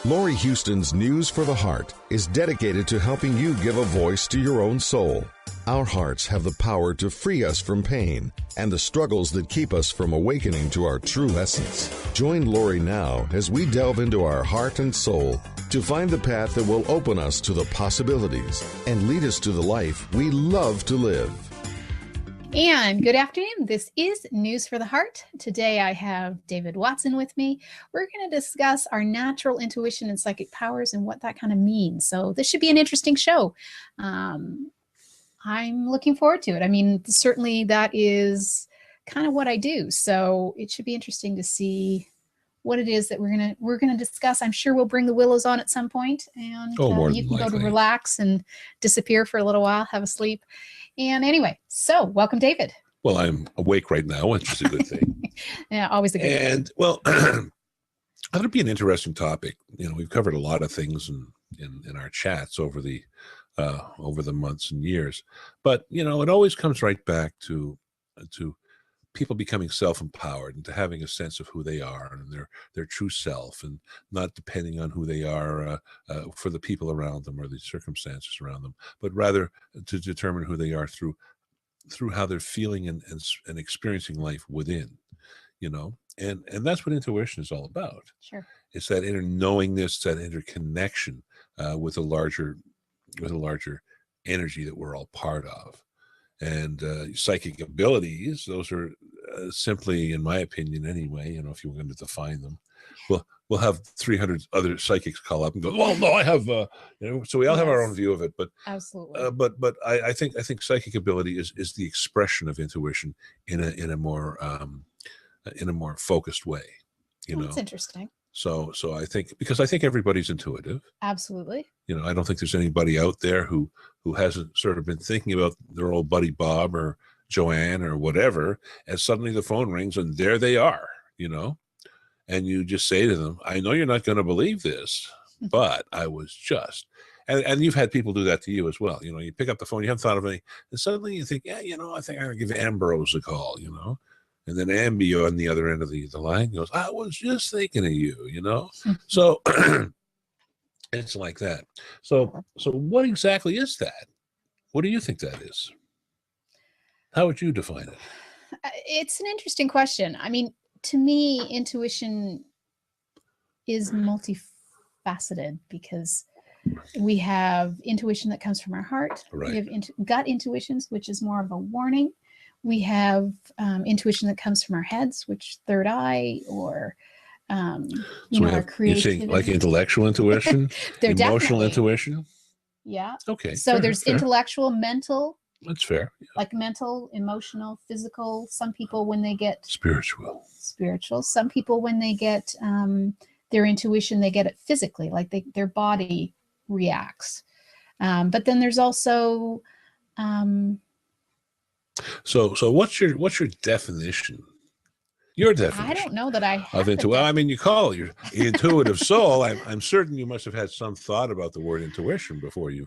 Laurie Huston's News for the Heart is dedicated to helping you give a voice to your own soul. Our hearts have the power to free us from pain and the struggles that keep us from awakening to our true essence. Join Laurie now as we delve into our heart and soul to find the path that will open us to the possibilities and lead us to the life we love to live. And good afternoon. This is News for the Heart. Today I have David Watson with me. We're going to discuss our natural intuition and psychic powers and what that kind of means. So this should be an interesting show. I'm looking forward to it. I mean, certainly that is kind of what I do. So it should be interesting to see what it is that we're gonna discuss. I'm sure we'll bring the Willows on at some point, and you can go to relax and disappear for a little while, have a sleep. And anyway, so welcome, David. Well, I'm awake right now, which is a good thing. Yeah, always a good thing. And well, that'll be an interesting topic. You know, we've covered a lot of things in our chats over the months and years, but you know, it always comes right back to people becoming self-empowered and to having a sense of who they are and their true self, and not depending on who they are for the people around them or the circumstances around them, but rather to determine who they are through how they're feeling and experiencing life within, you know, and that's what intuition is all about. Sure. It's that inner knowingness, that interconnection with a larger energy that we're all part of. And psychic abilities, those are simply, in my opinion anyway, you know, if you were going to define them, we'll have 300 other psychics call up and go, well, no, I have, you know, so we all have our own view of it, but absolutely. But I think psychic ability is the expression of intuition in a more focused way, you know. That's interesting. So I think everybody's intuitive. Absolutely. You know, I don't think there's anybody out there who hasn't sort of been thinking about their old buddy Bob or Joanne or whatever, and suddenly the phone rings and there they are, you know, and you just say to them, I know you're not going to believe this, but I was just, and you've had people do that to you as well. You know, you pick up the phone, you haven't thought of any, and suddenly you think, yeah, you know, I think I'm going to give Ambrose a call, you know. And then Ambi on the other end of the line goes, I was just thinking of you, you know? So it's like that. So what exactly is that? What do you think that is? How would you define it? It's an interesting question. I mean, to me, intuition is multifaceted because we have intuition that comes from our heart. Right. We have gut intuitions, which is more of a warning. We have intuition that comes from our heads, which third eye, or our creativity. You like intellectual intuition, emotional intuition. Yeah. Okay. So there's intellectual, mental. That's fair. Yeah. Like mental, emotional, physical. Some people when they get spiritual. Some people when they get their intuition, they get it physically, like their body reacts. But then there's also So what's your definition? Your definition. I don't know that I have. Well, I mean, you call it your intuitive soul. I'm certain you must have had some thought about the word intuition before you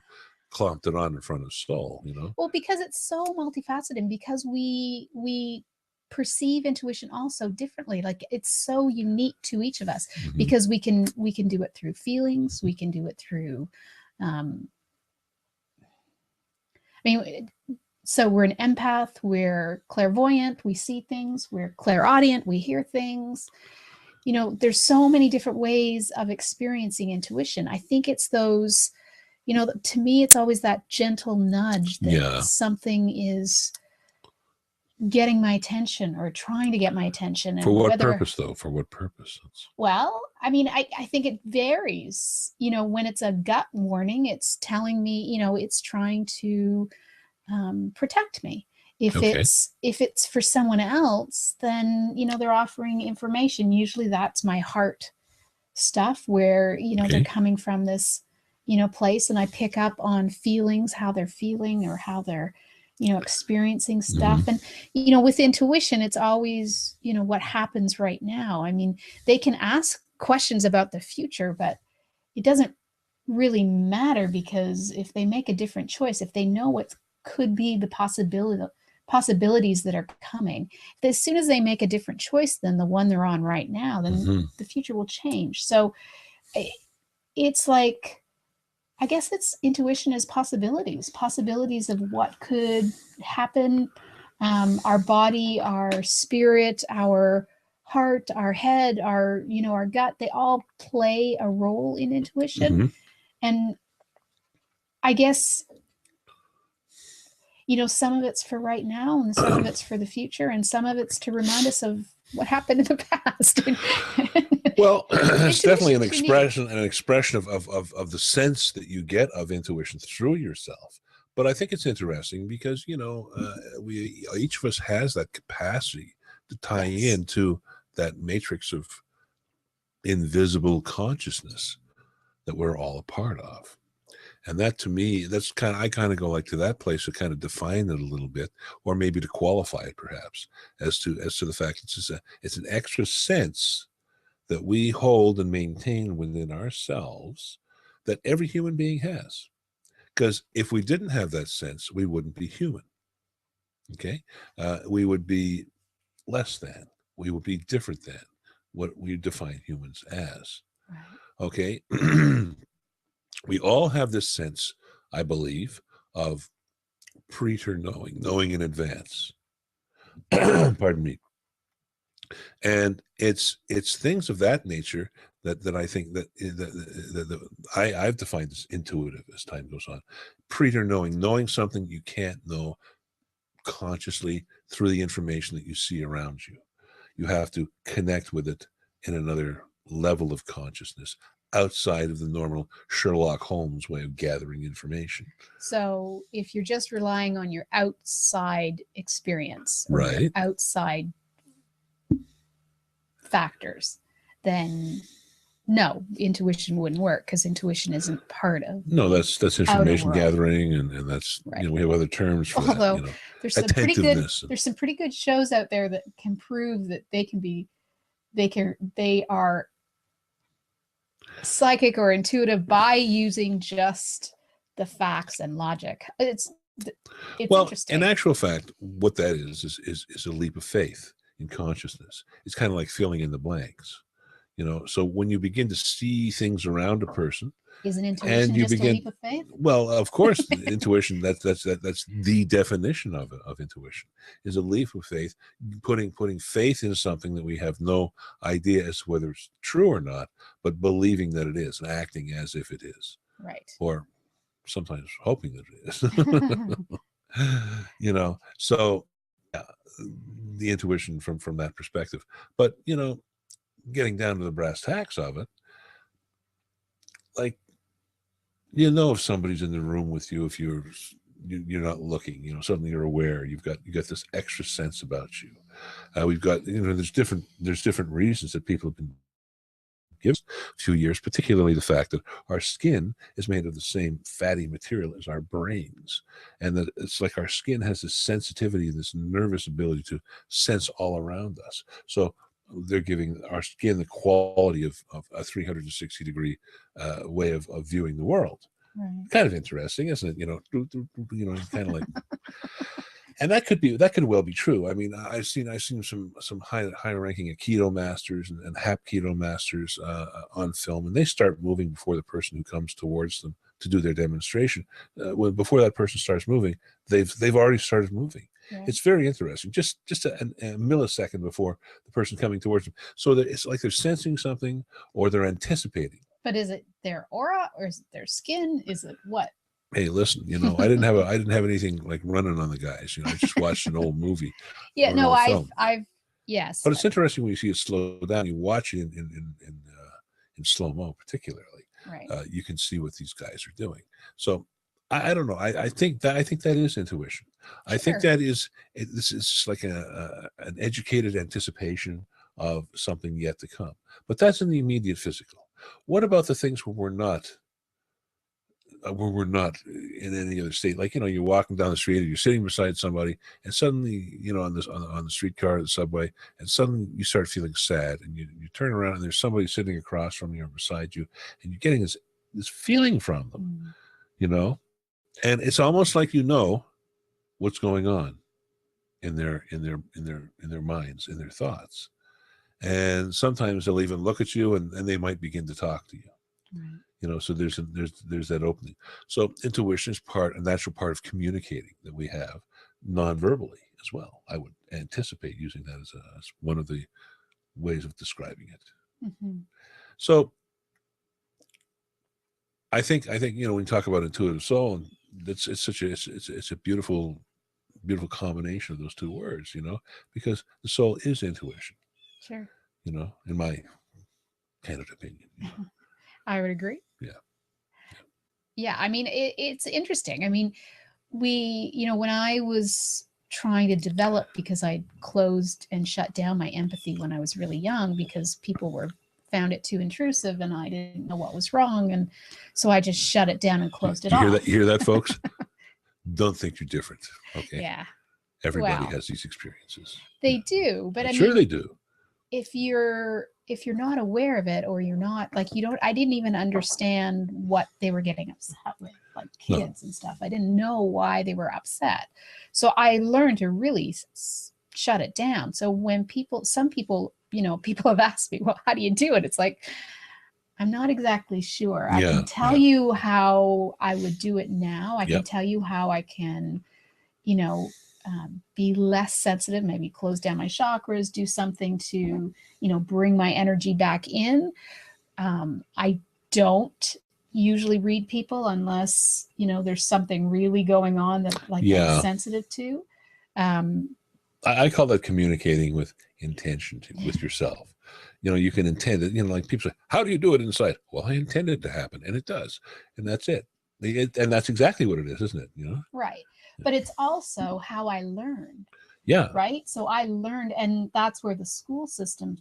clomped it on in front of soul, you know? Well, because it's so multifaceted, and because we perceive intuition also differently. Like it's so unique to each of us, because we can do it through feelings. We can do it through, so we're an empath, we're clairvoyant, we see things, we're clairaudient, we hear things. You know, there's so many different ways of experiencing intuition. I think it's those, you know, to me, it's always that gentle nudge that something is getting my attention or trying to get my attention. And for what purpose, though? For what purpose? Well, I mean, I think it varies. You know, when it's a gut warning, it's telling me, you know, it's trying to protect me. If it's for someone else, then, you know, they're offering information. Usually that's my heart stuff where, you know, they're coming from this, you know, place, and I pick up on feelings, how they're feeling or how they're, you know, experiencing stuff. And, you know, with intuition, it's always, you know, what happens right now. I mean, they can ask questions about the future, but it doesn't really matter, because if they make a different choice, if they know what could be the possibilities that are coming, as soon as they make a different choice than the one they're on right now, then the future will change. So it's like, I guess it's intuition is possibilities of what could happen. Our body, our spirit, our heart, our head, our, our gut, they all play a role in intuition. Mm-hmm. And I guess, some of it's for right now and some of it's for the future and some of it's to remind us of what happened in the past. Well, it's definitely an expression of the sense that you get of intuition through yourself. But I think it's interesting because, we each of us has that capacity to tie into that matrix of invisible consciousness that we're all a part of. And that, to me, I kind of go like to that place to kind of define it a little bit, or maybe to qualify it perhaps as to the fact it's an extra sense that we hold and maintain within ourselves that every human being has. Because if we didn't have that sense, we wouldn't be human. Okay? We would be less than. We would be different than what we define humans as. Right. Okay? We all have this sense, I believe, of knowing in advance. Pardon me. And it's things of that nature that I think that I've defined as intuitive as time goes on. Knowing something you can't know consciously through the information that you see around you. You have to connect with it in another level of consciousness outside of the normal Sherlock Holmes way of gathering information. So if you're just relying on your outside experience, or right, your outside factors, then no, intuition wouldn't work because intuition isn't part of. No, that's information gathering, and that's right. We have other terms for Although that. There's some pretty good shows out there that can prove that they are psychic or intuitive by using just the facts and logic. It's well, interesting. In actual fact, what that is a leap of faith in consciousness. It's kind of like filling in the blanks, so when you begin to see things around a person, isn't intuition just a leap of faith? Well, of course, intuition, that's the definition of intuition, is a leap of faith, putting faith in something that we have no idea as to whether it's true or not, but believing that it is and acting as if it is. Right. Or sometimes hoping that it is. So the intuition from that perspective. But, getting down to the brass tacks of it, like, if somebody's in the room with you, if you're not looking, suddenly you're aware, you've got this extra sense about you. We've got, there's different reasons that people have been given a few years, particularly the fact that our skin is made of the same fatty material as our brains, and that it's like our skin has this sensitivity and this nervous ability to sense all around us. So they're giving our skin the quality of a 360 degree way of viewing the world. Right. Kind of interesting, isn't it? Kind of like, and that could well be true. I mean, I've seen some high ranking Aikido masters and Hapkido masters on film, and they start moving before the person who comes towards them to do their demonstration. Before that person starts moving, they've already started moving. Yeah. It's very interesting. Just a millisecond before the person coming towards them, so that it's like they're sensing something or they're anticipating. But is it their aura or is it their skin? Is it what? Hey, listen, I didn't have anything like running on the guys. I just watched an old movie. Yeah, no, I've yes. But it's interesting when you see it slow down. You watch it in slow mo, particularly. Right. You can see what these guys are doing. So I don't know. I think that is intuition. Sure. I think that this is like an educated anticipation of something yet to come. But that's in the immediate physical. What about the things where we're not in any other state? Like, you're walking down the street or you're sitting beside somebody, and suddenly, on the streetcar or the subway, and suddenly you start feeling sad, and you turn around and there's somebody sitting across from you or beside you, and you're getting this feeling from them, and it's almost like what's going on in their minds, in their thoughts. And sometimes they'll even look at you and they might begin to talk to you. Right. So there's that opening. So intuition is a natural part of communicating that we have non-verbally as well. I would anticipate using that as one of the ways of describing it. Mm-hmm. So I think when you talk about intuitive soul, it's a beautiful combination of those two words, because the soul is intuition. Sure. In my candid opinion. I would agree. Yeah. Yeah. I mean, it's interesting. I mean, when I was trying to develop, because I closed and shut down my empathy when I was really young, because people found it too intrusive and I didn't know what was wrong. And so I just shut it down and closed it off. You hear that, folks? Don't think you're different. Okay. Yeah. Everybody has these experiences. They do, but sure they do. If you're not aware of it, or you're not I didn't even understand what they were getting upset with, like kids and stuff. I didn't know why they were upset. So I learned to really shut it down. So when some people have asked me, well, how do you do it? It's like, I'm not exactly sure. I can tell you how I would do it now. I can tell you how I can, be less sensitive, maybe close down my chakras, do something to, bring my energy back in. I don't usually read people unless, there's something really going on that I'm sensitive to. I call that communicating with intention with yourself. You can intend it, like people say, how do you do it inside? Well, I intend it to happen, and it does. And that's it. And that's exactly what it is, isn't it? Right. But it's also how I learned. Yeah. Right. So I learned, and that's where the school system,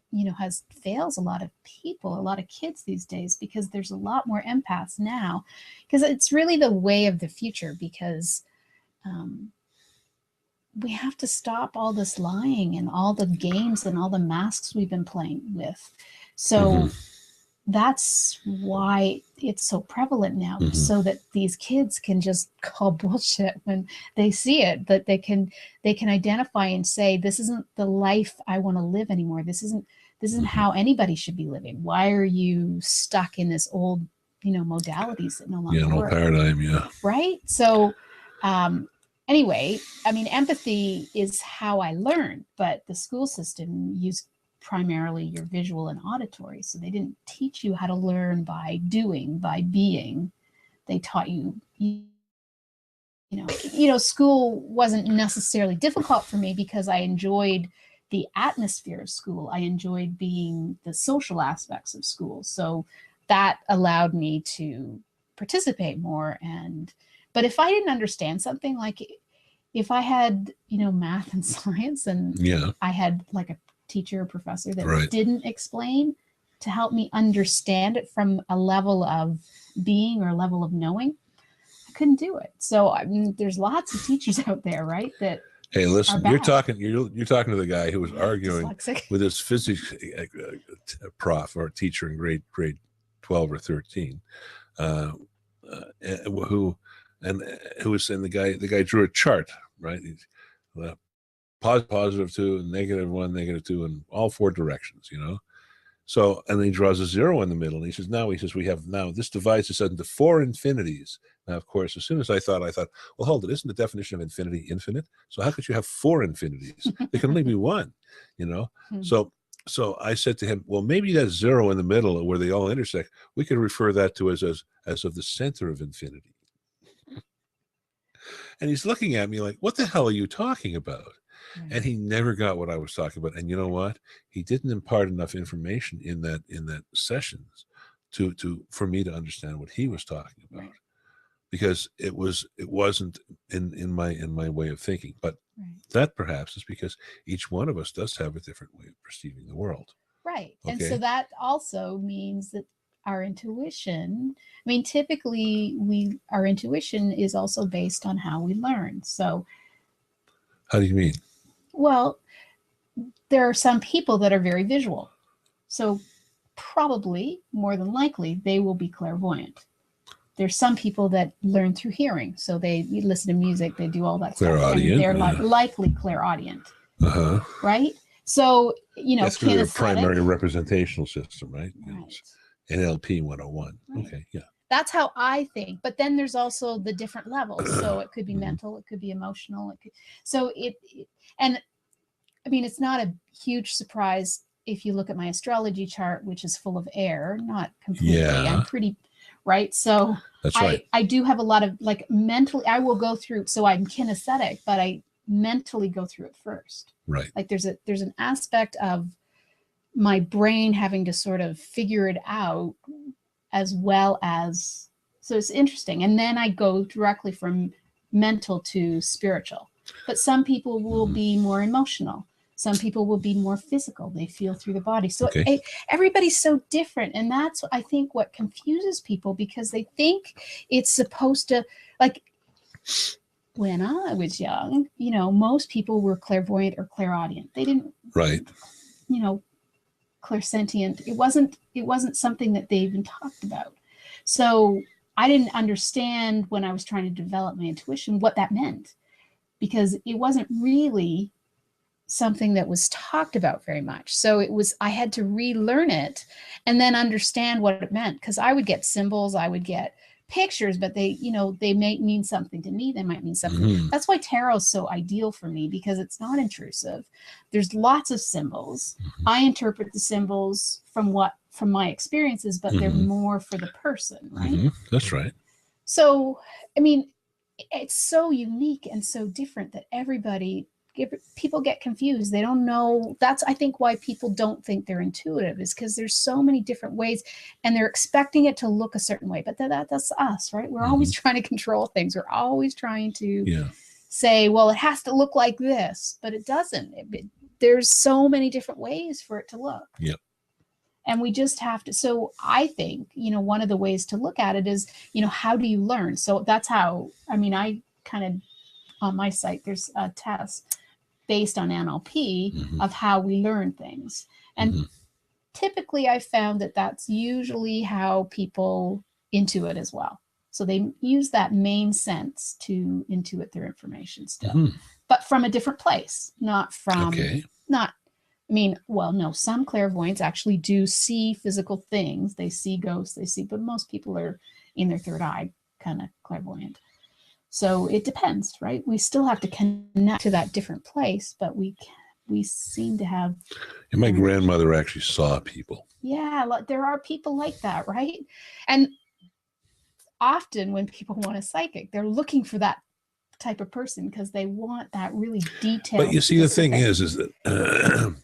fails a lot of people, a lot of kids these days, because there's a lot more empaths now, because it's really the way of the future, because we have to stop all this lying and all the games and all the masks we've been playing with. So that's why it's so prevalent now, so that these kids can just call bullshit when they see it, that they can identify and say, this isn't the life I want to live anymore. This isn't how anybody should be living. Why are you stuck in this old, modalities that no longer work? Paradigm, right? So anyway, I mean, empathy is how I learned, but the school system used primarily your visual and auditory. So they didn't teach you how to learn by doing, by being. They taught you, school wasn't necessarily difficult for me because I enjoyed the atmosphere of school. I enjoyed being the social aspects of school. So that allowed me to participate more. But if I didn't understand something, like if I had, math and science, and I had like a teacher or professor that didn't explain to help me understand it from a level of being or a level of knowing, I couldn't do it. So I mean, there's lots of teachers out there, right? That hey, listen, you're talking to the guy who was arguing with his physics prof or teacher in grade 12 or 13, who was saying the guy drew a chart, right? Positive 2, negative 1, negative 2, in all 4 directions, So, and then he draws a 0 in the middle, and he says, we have this divides us into 4 infinities. Now, of course, as soon as I thought, well, hold it, isn't the definition of infinity infinite? So how could you have 4 infinities? There can only be 1, So I said to him, well, maybe that 0 in the middle where they all intersect, we could refer that to as of the center of infinity. And he's looking at me like, what the hell are you talking about? And he never got what I was talking about. And you know what? He didn't impart enough information in that sessions for me to understand what he was talking about, because it wasn't in my way of thinking. But that perhaps is because each one of us does have a different way of perceiving the world. Right. Okay? And so that also means that our intuition, I mean, typically our intuition is also based on how we learn. So how do you mean? Well, there are some people that are very visual. So probably, more than likely, they will be clairvoyant. There's some people that learn through hearing. So they listen to music, they do all that stuff. And they're likely clairaudient. Right? So, that's their primary representational system, right? Right. NLP 101. Right. Okay, yeah. That's how I think. But then there's also the different levels. So it could be mental, it could be emotional. And I mean, it's not a huge surprise if you look at my astrology chart, which is full of air, not completely. Yeah. I'm pretty, right? So that's right. I do have a lot of like mentally, I will go through, so I'm kinesthetic, but I mentally go through it first. Right. Like there's an aspect of my brain having to sort of figure it out as well as, so it's interesting. And then I go directly from mental to spiritual. But some people will be more emotional. Some people will be more physical. They feel through the body. So everybody's so different. And that's, I think, what confuses people, because they think it's supposed to, like, when I was young, you know, most people were clairvoyant or clairaudient. They didn't, right, you know, clairsentient. It wasn't something that they even talked about. So I didn't understand when I was trying to develop my intuition what that meant, because it wasn't really something that was talked about very much. So I had to relearn it and then understand what it meant, because I would get symbols, I would get pictures, but they may mean something to me. They might mean something. That's why tarot is so ideal for me, because it's not intrusive. There's lots of symbols. I interpret the symbols from my experiences, but they're more for the person, right? That's right. So, I mean, it's so unique and so different that people get confused. They don't know. That's, I think, why people don't think they're intuitive, is because there's so many different ways and they're expecting it to look a certain way. But that's us, right? We're always trying to control things. We're always trying to say, well, it has to look like this, but it doesn't. There's so many different ways for it to look. Yep. And we just have to. So I think, one of the ways to look at it is, how do you learn? So that's how, I kind of, on my site, there's a test based on NLP of how we learn things. And typically I found that that's usually how people intuit as well. So they use that main sense to intuit their information still, but from a different place, not from, some clairvoyants actually do see physical things. They see ghosts, but most people are in their third eye kind of clairvoyant. So it depends, right? We still have to connect to that different place, but we seem to have. And my grandmother actually saw people. Yeah, there are people like that, right? And often when people want a psychic, they're looking for that type of person because they want that really detailed. But you see, the thing is that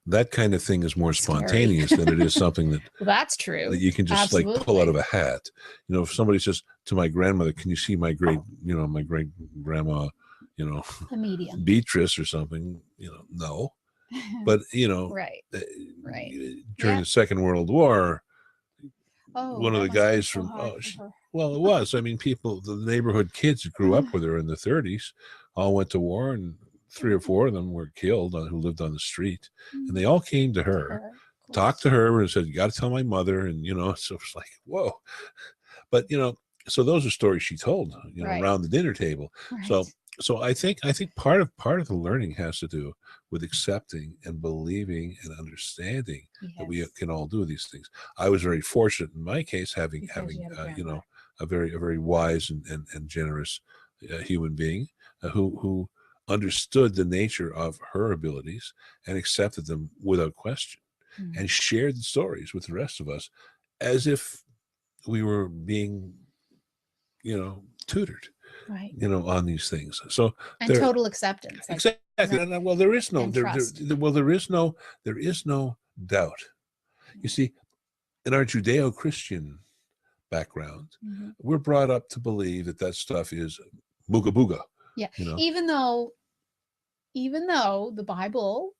that kind of thing is more spontaneous than it is something that well, that's true, that you can just like pull out of a hat. If somebody says to my grandmother, can you see my great grandma, a medium, Beatrice or something, no. But right. During the Second World War, one of the guys from well, it was. People, the neighborhood kids that grew up with her in the 30s, all went to war, and 3 or 4 of them were killed who lived on the street, and they all came to her, talked to her, and said, "You got to tell my mother." And so it's like, whoa. But so those are stories she told, around the dinner table. Right. So I think part of the learning has to do with accepting and believing and understanding that we can all do these things. I was very fortunate in my case, having a very wise and generous human being who understood the nature of her abilities and accepted them without question, and shared the stories with the rest of us as if we were being tutored, right, on these things. So total acceptance, exactly. Well, there is no doubt. You see, in our Judeo-Christian background, we're brought up to believe that stuff is booga booga. Yeah. Even though the Bible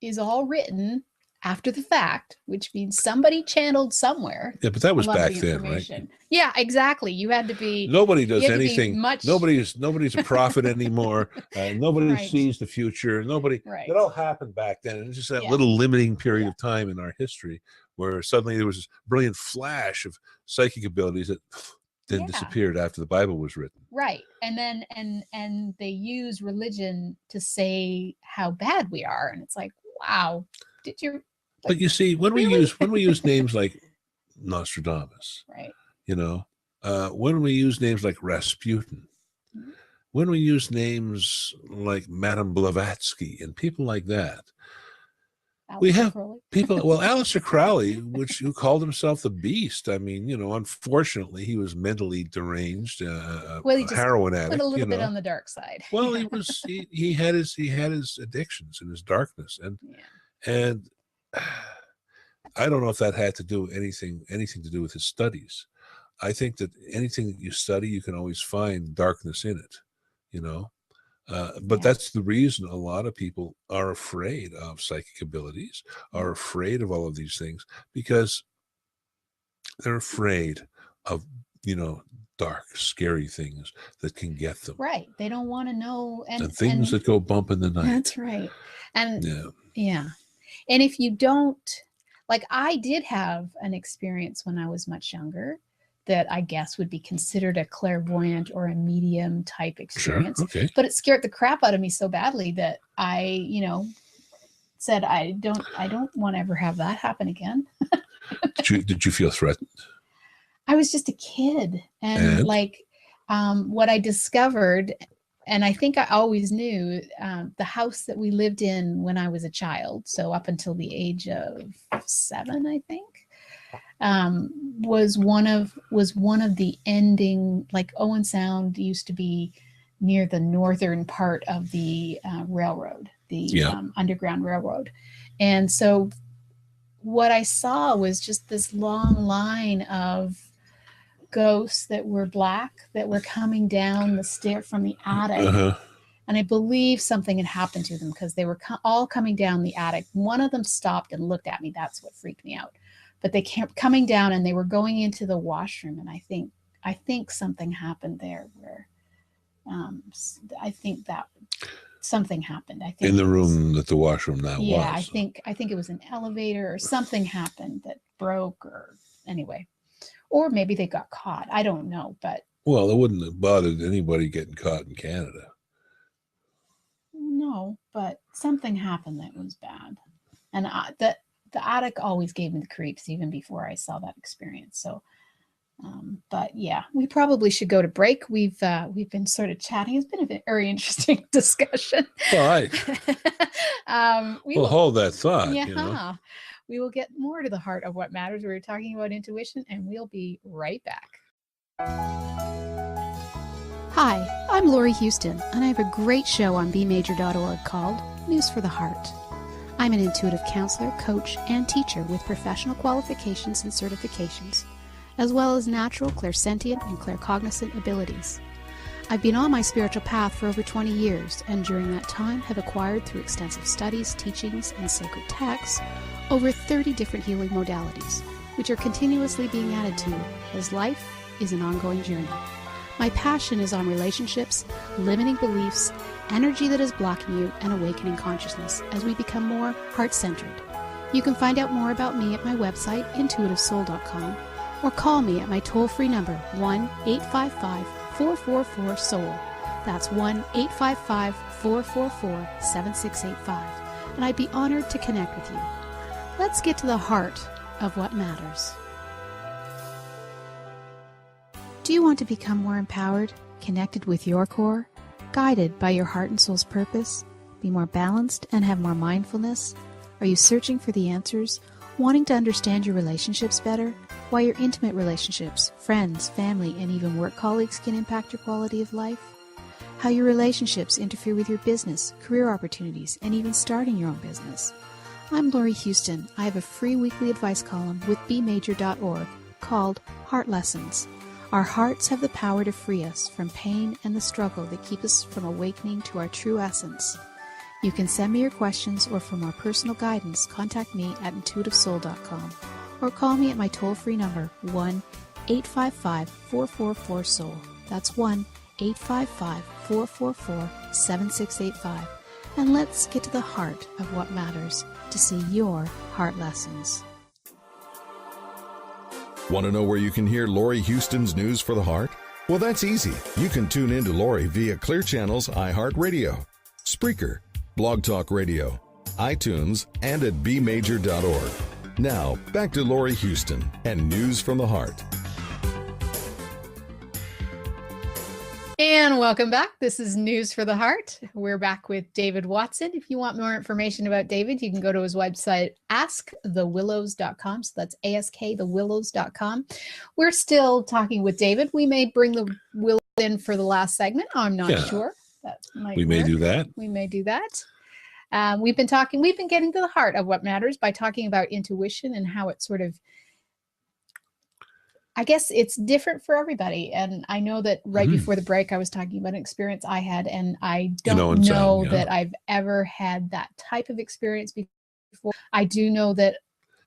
is all written after the fact, which means somebody channeled somewhere. Yeah, but that was back then, right? Yeah, exactly. You had to be. Nobody does anything. Nobody's a prophet anymore. Nobody sees the future. Nobody. Right. It all happened back then. It's just that little limiting period of time in our history where suddenly there was this brilliant flash of psychic abilities that then disappeared after the Bible was written. Right. And then and they use religion to say how bad we are, and it's like, wow, did your But you see, when we use names like Nostradamus, right? When we use names like Rasputin, Mm-hmm. when we use names like Madame Blavatsky and people like that, we have people. Well, Aleister Crowley, who called himself the Beast. I mean, unfortunately, he was mentally deranged, he just heroin addict. Went a little bit on the dark side. Well, he had his addictions and his darkness, and I don't know if that had to do anything to do with his studies. I think that anything that you study, you can always find darkness in it. But that's the reason a lot of people are afraid of psychic abilities, are afraid of all of these things, because they're afraid of, dark, scary things that can get them. Right. They don't want to know. And things that go bump in the night. That's right. And yeah. And if you don't, like, I did have an experience when I was much younger that I guess would be considered a clairvoyant or a medium type experience. Sure, okay. But it scared the crap out of me so badly that I, said I don't want to ever have that happen again. Did you feel threatened? I was just a kid, and what I discovered, and I think I always knew, the house that we lived in when I was a child, so up until the age of 7, I think, was one of the ending, like Owen Sound used to be near the northern part of the railroad, the Underground Railroad. And so what I saw was just this long line of ghosts that were black that were coming down the stair from the attic. Uh-huh. And I believe something had happened to them because they were all coming down the attic. One of them stopped and looked at me. That's what freaked me out. But they kept coming down and they were going into the washroom. And I think something happened there where I think that something happened. I think in the room that the washroom now was. Yeah, I think it was an elevator or something happened that broke, or anyway. Or maybe they got caught. I don't know, but well, it wouldn't have bothered anybody getting caught in Canada. No, but something happened that was bad, and the attic always gave me the creeps even before I saw that experience. So, but yeah, we probably should go to break. We've been sort of chatting. It's been a very interesting discussion. Well, we'll hold that thought. Yeah. We will get more to the heart of what matters. We were talking about intuition, and we'll be right back. Hi, I'm Laurie Huston, and I have a great show on bmajor.org called News for the Heart. I'm an intuitive counselor, coach, and teacher with professional qualifications and certifications, as well as natural clairsentient and claircognizant abilities. I've been on my spiritual path for over 20 years, and during that time have acquired through extensive studies, teachings, and sacred texts over 30 different healing modalities, which are continuously being added to as life is an ongoing journey. My passion is on relationships, limiting beliefs, energy that is blocking you, and awakening consciousness as we become more heart-centered. You can find out more about me at my website, intuitivesoul.com, or call me at my toll-free number, 1-855-444-SOUL. That's 1-855-444-7685. And I'd be honored to connect with you. Let's get to the heart of what matters. Do you want to become more empowered, connected with your core, guided by your heart and soul's purpose, be more balanced and have more mindfulness? Are you searching for the answers, wanting to understand your relationships better, why your intimate relationships, friends, family, and even work colleagues can impact your quality of life? How your relationships interfere with your business, career opportunities, and even starting your own business? I'm Laurie Huston. I have a free weekly advice column with bmajor.org called Heart Lessons. Our hearts have the power to free us from pain and the struggle that keep us from awakening to our true essence. You can send me your questions, or for more personal guidance, contact me at intuitivesoul.com or call me at my toll-free number, 1-855-444-SOUL. That's 1-855-444-7685. And let's get to the heart of what matters to see your heart lessons. Want to know where you can hear Laurie Huston's News for the Heart? Well, that's easy. You can tune in to Laurie via Clear Channel's iHeartRadio, Spreaker, Blog Talk Radio, iTunes, and at bmajor.org. Now, back to Laurie Huston and News from the Heart. And welcome back. This is News for the Heart. We're back with David Watson. If you want more information about David, you can go to his website, askthewillows.com. So that's askthewillows.com. We're still talking with David. We may bring the Willows in for the last segment. I'm not sure. That might we may work. do that. We may do that. We've been getting to the heart of what matters by talking about intuition and how it sort of, I guess it's different for everybody. And I know that right before the break, I was talking about an experience I had, and I don't know that I've ever had that type of experience before. I do know that.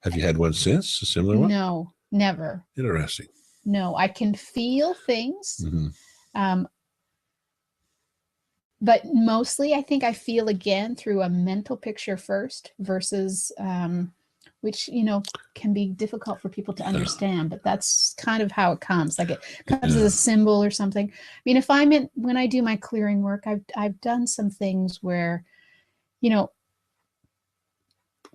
Have you had one since, a similar one? No, never. Interesting. No, I can feel things. But mostly I think I feel again through a mental picture first versus, which, can be difficult for people to understand, but that's kind of how it comes. Like it comes as a symbol or something. I mean, when I do my clearing work, I've done some things where,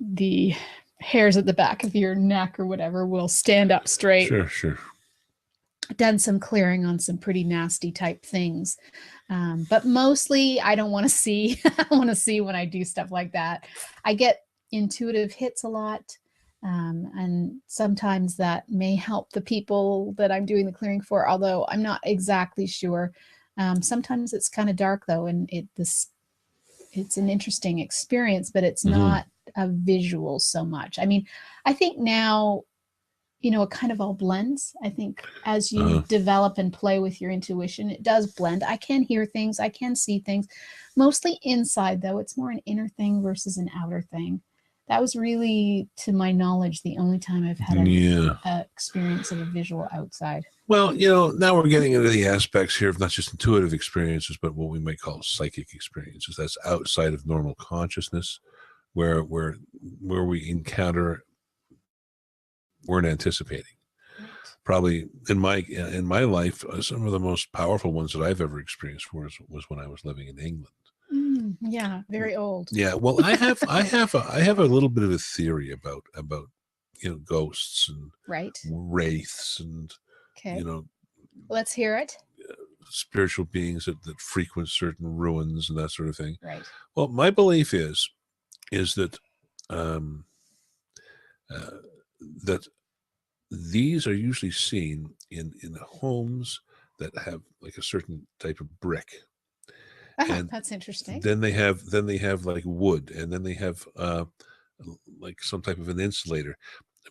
the hairs at the back of your neck or whatever will stand up straight. Sure. Done some clearing on some pretty nasty type things. But mostly I don't want to see, I want to see when I do stuff like that. I get intuitive hits a lot. And sometimes that may help the people that I'm doing the clearing for, although I'm not exactly sure. Sometimes it's kind of dark though. And it's an interesting experience, but it's not a visual so much. I mean, I think now, it kind of all blends. I think as you develop and play with your intuition, it does blend. I can hear things. I can see things. Mostly inside, though. It's more an inner thing versus an outer thing. That was really, to my knowledge, the only time I've had an experience of a visual outside. Well, now we're getting into the aspects here of not just intuitive experiences, but what we might call psychic experiences. That's outside of normal consciousness, where we encounter weren't anticipating. Probably in my life, some of the most powerful ones that I've ever experienced was when I was living in England. Yeah, very old. Yeah, well, I have a little bit of a theory about ghosts and wraiths and let's hear it. Spiritual beings that frequent certain ruins and that sort of thing. Right. Well, my belief is that that these are usually seen in homes that have like a certain type of brick. And that's interesting. Then they have like wood, and then they have like some type of an insulator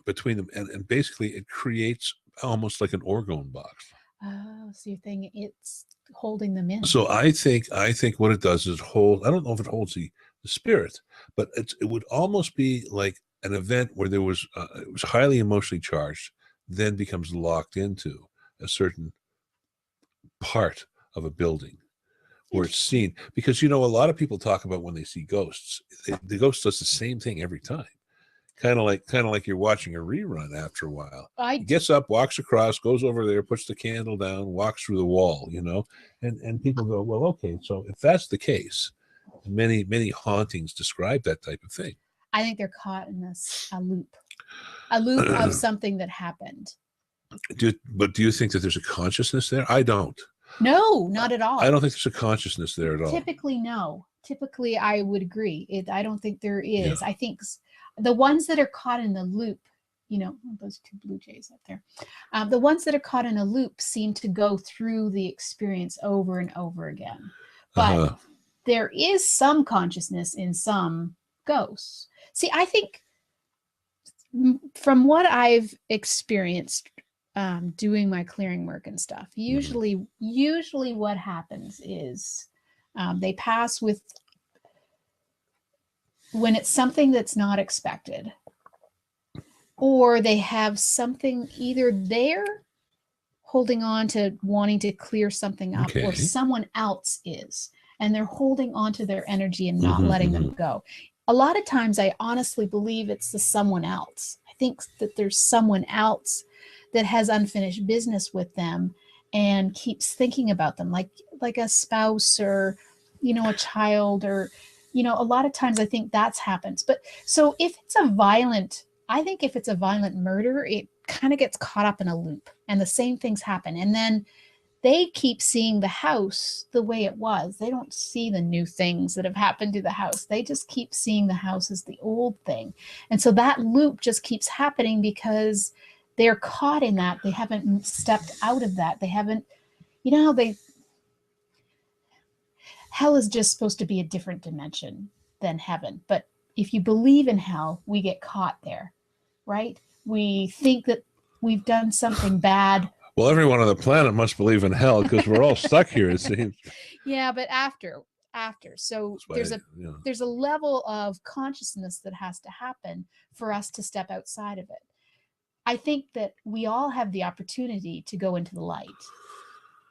between them, and basically it creates almost like an orgone box. Oh, so you're thinking it's holding them in. So I think what it does is hold. I don't know if it holds the spirit, but it would almost be like an event where it was highly emotionally charged, then becomes locked into a certain part of a building where it's seen. Because a lot of people talk about when they see ghosts, the ghost does the same thing every time. Kind of like you're watching a rerun after a while. He gets up, walks across, goes over there, puts the candle down, walks through the wall, and people go, well, okay, so if that's the case, many hauntings describe that type of thing. I think they're caught in a loop of something that happened. Do you think that there's a consciousness there? I don't. No, not at all. I don't think there's a consciousness there at all. Typically, no. Typically, I would agree. I don't think there is. Yeah. I think the ones that are caught in the loop, those two blue jays up there, the ones that are caught in a loop seem to go through the experience over and over again. But there is some consciousness in some ghosts. See, I think from what I've experienced doing my clearing work and stuff, usually what happens is they pass with, when it's something that's not expected, or they have something either they're holding on to wanting to clear something up, or someone else is, and they're holding on to their energy and not letting them go. A lot of times I honestly believe it's the someone else. I think that there's someone else that has unfinished business with them and keeps thinking about them, like a spouse or, a child, or you know, a lot of times I think that's happens. But so if it's a violent, I think if it's a violent murder, it kind of gets caught up in a loop and the same things happen. And then they keep seeing the house the way it was. They don't see the new things that have happened to the house. They just keep seeing the house as the old thing. And so that loop just keeps happening because they're caught in that. They haven't stepped out of that. They haven't, you know, hell is just supposed to be a different dimension than heaven. But if you believe in hell, we get caught there, right? We think that we've done something bad. Well, everyone on the planet must believe in hell because we're all stuck here, it seems. Yeah, but after. So there's a level of consciousness that has to happen for us to step outside of it. I think that we all have the opportunity to go into the light.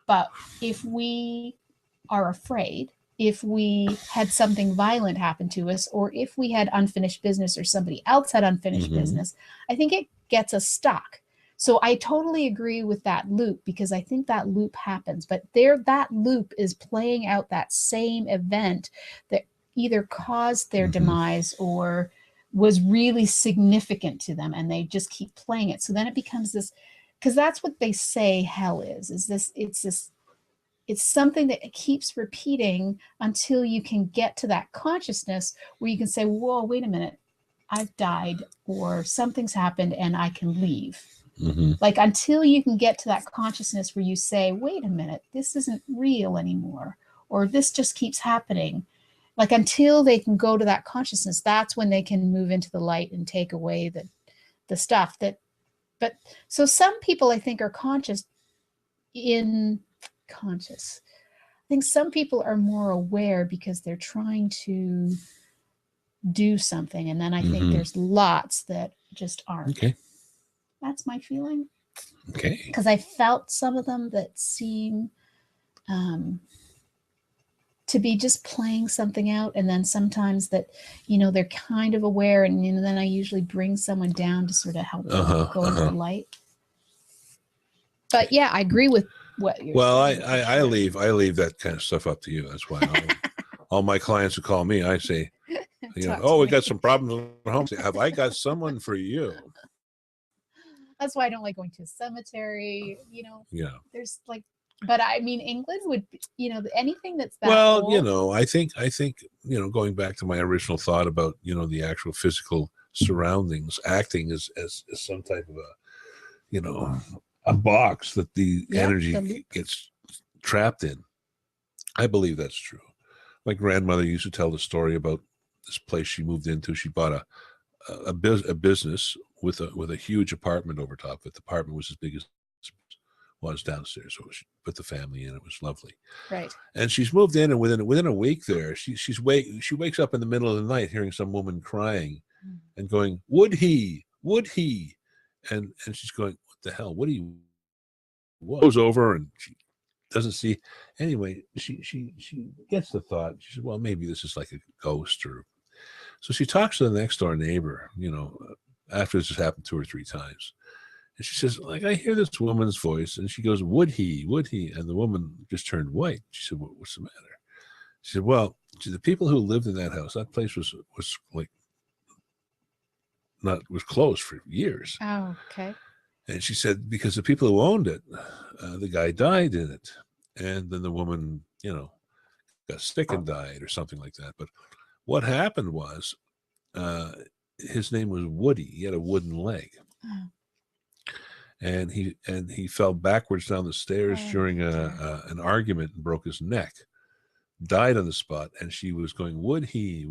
But if we are afraid, if we had something violent happen to us, or if we had unfinished business or somebody else had unfinished business, I think it gets us stuck. So I totally agree with that loop because I think that loop happens, but that loop is playing out that same event that either caused their demise or was really significant to them, and they just keep playing it. So then it becomes this, because that's what they say hell is this, it's something that keeps repeating until you can get to that consciousness where you can say, whoa, wait a minute, I've died or something's happened and I can leave. Like until you can get to that consciousness where you say, wait a minute, this isn't real anymore, or this just keeps happening. Like until they can go to that consciousness, that's when they can move into the light and take away the stuff that, but so some people I think are conscious. I think some people are more aware because they're trying to do something. And then I think there's lots that just aren't. Okay. That's my feeling. Okay. Because I felt some of them that seem to be just playing something out. And then sometimes that, you know, they're kind of aware. And you know, then I usually bring someone down to sort of help them go into the light. But yeah, I agree with what you're saying. Well, I leave that kind of stuff up to you. That's why all my clients who call me, I say, you know, we got some problems at home. Say, have I got someone for you? That's why I don't like going to a cemetery, you know. Yeah. There's like, but I mean, England would, you know, anything that's that well, old. You know, I think, you know, going back to my original thought about, you know, the actual physical surroundings, acting as some type of a, you know, a box that the energy gets trapped in. I believe that's true. My grandmother used to tell the story about this place she moved into. She bought a business with a huge apartment over top. But the apartment was as big as it was downstairs. So she put the family in. It was lovely. Right. And she's moved in, and within a week there, she wakes up in the middle of the night hearing some woman crying and going, would he? And she's going, what the hell? Would he? What? Goes over and she doesn't see. Anyway, she gets the thought. She said, well, maybe this is like a ghost or. So she talks to the next door neighbor, you know, after this has happened 2 or 3 times. And she says, like, I hear this woman's voice. And she goes, would he? And the woman just turned white. She said, what's the matter? She said, well, the people who lived in that house, that place was like, was closed for years. Oh, okay. And she said, because the people who owned it, the guy died in it. And then the woman, you know, got sick and died or something like that. But what happened was his name was Woody. He had a wooden leg. Oh. And he fell backwards down the stairs during an argument and broke his neck. Died on the spot. And she was going, would he?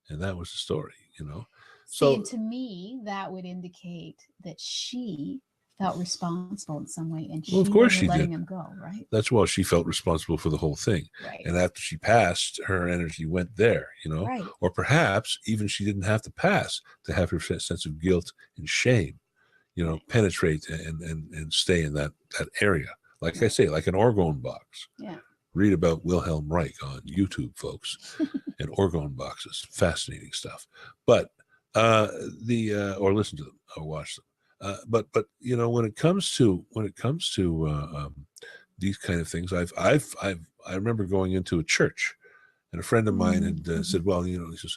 And that was the story, you know. So to me, that would indicate that she felt responsible in some way, and she was letting him go, right? That's why she felt responsible for the whole thing. Right. And after she passed, her energy went there, you know. Right. Or perhaps even she didn't have to pass to have her sense of guilt and shame, you know, penetrate and stay in that area. Like I say, like an orgone box. Yeah. Read about Wilhelm Reich on YouTube, folks, and orgone boxes. Fascinating stuff. But or listen to them or watch them. But you know, when it comes to these kind of things, I remember going into a church And a friend of mine had said, well, you know, he says,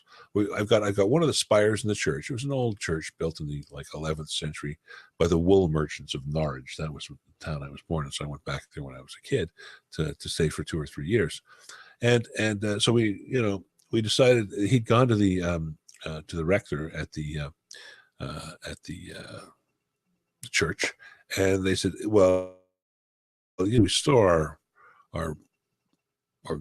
I've got one of the spires in the church. It was an old church built in the like 11th century by the wool merchants of Norwich. That was the town I was born in. So I went back there when I was a kid to stay for 2 or 3 years. And so we decided he'd gone to the rector at the church, and they said, well, we store our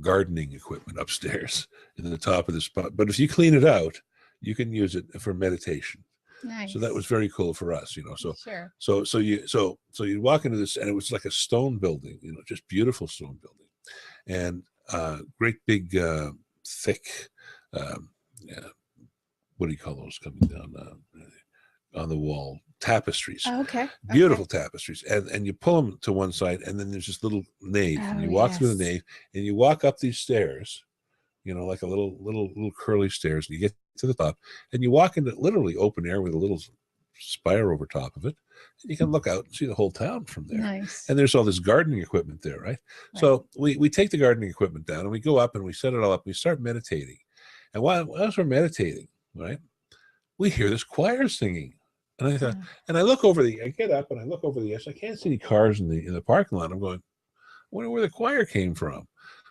gardening equipment upstairs in the top of the spot, but if you clean it out, you can use it for meditation. Nice. So that was very cool for us, you know. So sure. so you walk into this, and it was like a stone building, you know, just beautiful stone building, and great big thick what do you call those coming down on the wall? Tapestries. Oh, okay. Beautiful tapestries. And you pull them to one side, and then there's this little nave. And you walk through the nave, and you walk up these stairs, you know, like a little curly stairs, and you get to the top, and you walk into literally open air with a little spire over top of it, and you can look out and see the whole town from there. Nice. And there's all this gardening equipment there, right? So we take the gardening equipment down, and we go up, and we set it all up. We start meditating. And while we're meditating, right, we hear this choir singing. And I thought, and I get up and I look over the edge. I can't see any cars in the parking lot. I'm going, I wonder where the choir came from.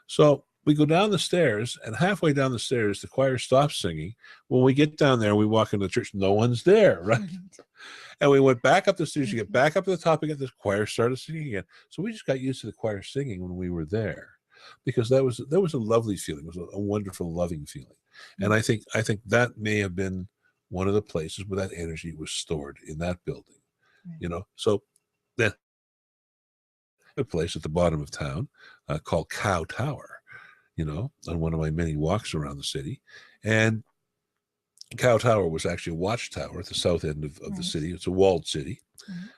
So we go down the stairs, and halfway down the stairs, the choir stops singing. When we get down there, we walk into the church. No one's there, right? And we went back up the stairs. You get back up to the top again. The choir started singing again. So we just got used to the choir singing when we were there, because that was a lovely feeling. It was a wonderful, loving feeling. And I think that may have been one of the places where that energy was stored, in that building, you know. So then a place at the bottom of town called Cow Tower, you know, on one of my many walks around the city. And Cow Tower was actually a watchtower at the south end of the city. It's a walled city,